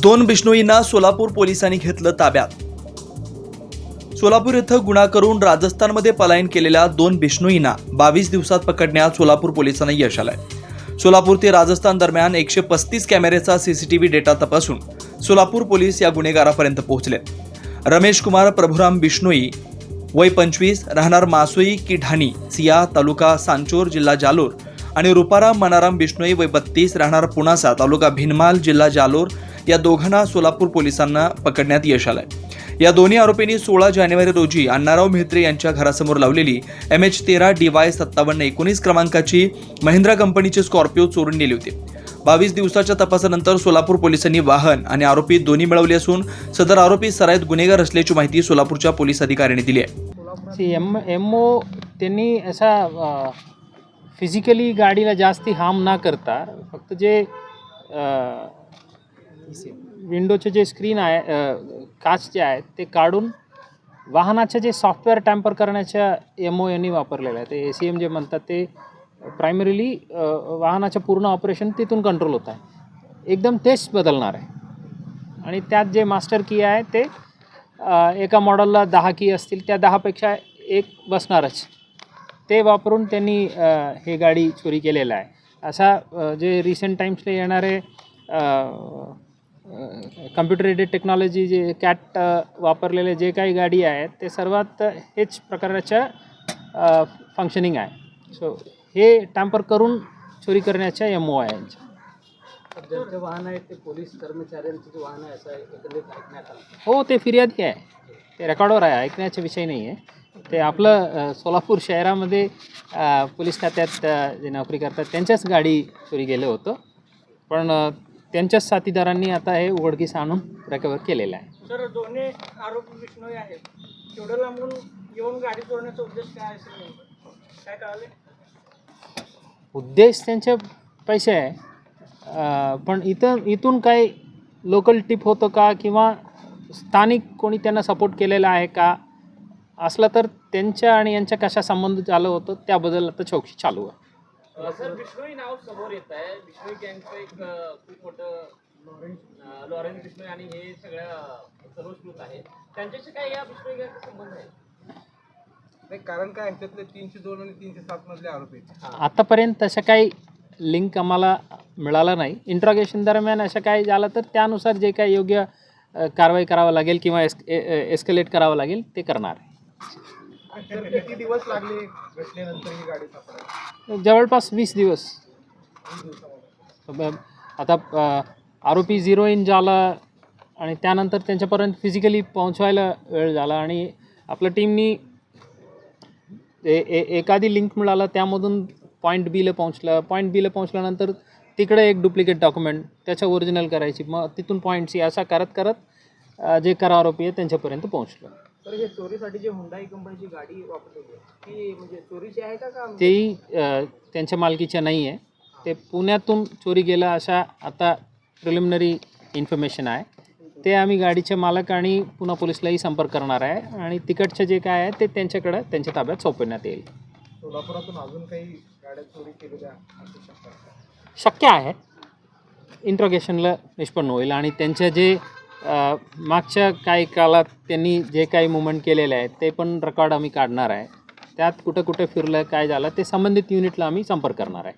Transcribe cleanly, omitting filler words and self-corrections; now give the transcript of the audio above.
दोन बिश्नोईंना सोलापूर पोलिसांनी घेतलं ताब्यात. सोलापूर येथे गुन्हा करून राजस्थानमध्ये पलायन केलेल्या दोन बिश्नोईंना 22 दिवसात पकडण्यात सोलापूर पोलिसांना यश आलंय. सोलापूर ते राजस्थान दरम्यान 135 कॅमेऱ्याचा सीसीटीव्ही डेटा तपासून सोलापूर पोलीस या गुन्हेगारापर्यंत पोहोचले. रमेश कुमार प्रभुराम बिश्नोई, वय 25, राहणार मासोई की ढाणी, सिया, तालुका सांचोर, जिल्हा जालोर, आणि रूपाराम मनाराम बिश्नोई, वय 32, राहणार पुणासा, तालुका भिनमाल, जिल्हा जालोर, या दोघांना सोलापूर पोलिसांना पकडण्यात यश आलंय. या दोन्ही आरोपींनी 16 जानेवारी रोजी अण्णाराव म्हेत्रे यांच्या घरासमोर लावलेली MH13 DY 5719 क्रमांकाची महिंद्रा कंपनीची स्कॉर्पिओ चोरून नेली होती. 22 दिवसाच्या तपासानंतर सोलापूर पोलिसांनी वाहन आणि आरोपी दोन्ही मिळवले असून सदर आरोपी सराईत गुन्हेगार असल्याची माहिती सोलापूरच्या पोलीस अधिकाऱ्यांनी दिली आहे. एमओ त्यांनी असा फिजिकली गाडीला जास्ती हार्म न करता फक्त जे विंडोचे जे स्क्रीन आहे, काच जे आहेत ते काढून वाहनाचे जे सॉफ्टवेअर टॅम्पर करण्याच्या एमओ यांनी वापरलेलं आहे. ते ACM जे म्हणतात ते प्रायमरीली वाहनाचं पूर्ण ऑपरेशन तिथून कंट्रोल होत आहे. एकदम तेच बदलणार आहे. आणि त्यात जे मास्टर की आहे ते एका मॉडेलला 10 की असतील, त्या 10पेक्षा एक बसणारच. ते वापरून त्यांनी हे गाडी चोरी केलेलं आहे. असा जे रिसेंट टाईम्सला येणारे कम्प्युटर एडेड टेक्नॉलॉजी जे कॅट वापरलेले जे काही गाडी आहेत ते सर्वात हेच प्रकारच्या फंक्शनिंग आहे. सो हे टॅम्पर करून चोरी करण्याच्या एमओ आहे यांच्या. ज्यांचं वाहन आहे ते पोलीस कर्मचाऱ्यांचं जे वाहन आहे असं एकंदरीत ऐकण्यात आलं. हो, ते फिर्यादी आहे, ते रेकॉर्डवर आहे, ऐकण्याचा विषय नाही आहे. ते आपलं सोलापूर शहरामध्ये पोलीस खात्यात जे नोकरी करतात त्यांच्याच गाडी चोरी गेलं होतं. पण त्यांच्याच साथीदारांनी आता हे उघडकीस आणून रिकव्हर केलेलं आहे. सर, दोन्ही आरोपी बिश्नोई आहेत. तेवढं लांबून येऊन गाडी चोरण्याचा उद्देश काय असेल, काय कळाले? उद्देश त्यांचे पैसे आहे, पण इथून काही लोकल टिप होतं का किंवा स्थानिक कोणी त्यांना सपोर्ट केलेला आहे का, असलं तर त्यांच्या आणि यांच्या कशा संबंध झालं होतं त्याबद्दल आता चौकशी चालू आहे. सर, बिश्नोई नाव समोर येत आहे. बिश्नोई गँगचं एक खूप मोठं लॉरेन्स बिश्नोई आणि हे सगळ्या सर्वश्रुत आहे. त्यांच्याशी काय या बिश्नोई गँगचा संबंध आहे? नाही, कारण काय यांच्यातले 302 आणि 307 मधले आरोपी आतापर्यंत तसं काही लिंक आम्हाला मिळाला नाही. इंट्रॉगेशन दरम्यान असं काही झालं तर त्यानुसार जे काही योग्य कारवाई करावं लागेल किंवा एस्केलेट करावं लागेल ते करणार आहे. किती दिवस लागले घटनेनंतर ही गाडी सापडायला? जवळपास 20 दिवस. आता आरोपी 0 इन झाला आणि त्यानंतर त्यांच्यापर्यंत फिजिकली पोहोचवायला वेळ झाला आणि आपल्या टीमनी एखादी लिंक मिळाला, त्यामधून पॉईंट बीला पोहोचल्यानंतर तिकडे एक डुप्लिकेट डॉक्युमेंट त्याचं ओरिजिनल करायची, मग तिथून पॉईंट सी असा करत करत जे खरा आरोपी आहे त्यांच्यापर्यंत पोहोचलो. तर हे चोरीसाठी जे हुंडाई कंपनीची गाडी वापरलेली आहे ती म्हणजे चोरीची आहे का? तेही त्यांच्या मालकीच्या नाही आहे. ते पुण्यातून चोरी गेला अशा आता प्रिलिमिनरी इन्फॉर्मेशन आहे. ते आम्ही गाडीचे मालक आणि पुणे पोलिसलाही संपर्क करणार आहे आणि तिकडचं जे काय आहे ते त्यांच्याकडं त्यांच्या ताब्यात सोपवण्यात येईल. सोलापुरातून अजून काही गाड्या चोरी केलेल्या शक्य आहे. इंट्रोगेशनला निष्पन्न होईल आणि त्यांच्या जे मागच्या काही काळात त्यांनी जे काही मुवमेंट केलेले आहे ते पण रेकॉर्ड आम्ही काढणार आहे. त्यात कुठं कुठं फिरलं, काय झालं ते संबंधित युनिटला आम्ही संपर्क करणार आहे.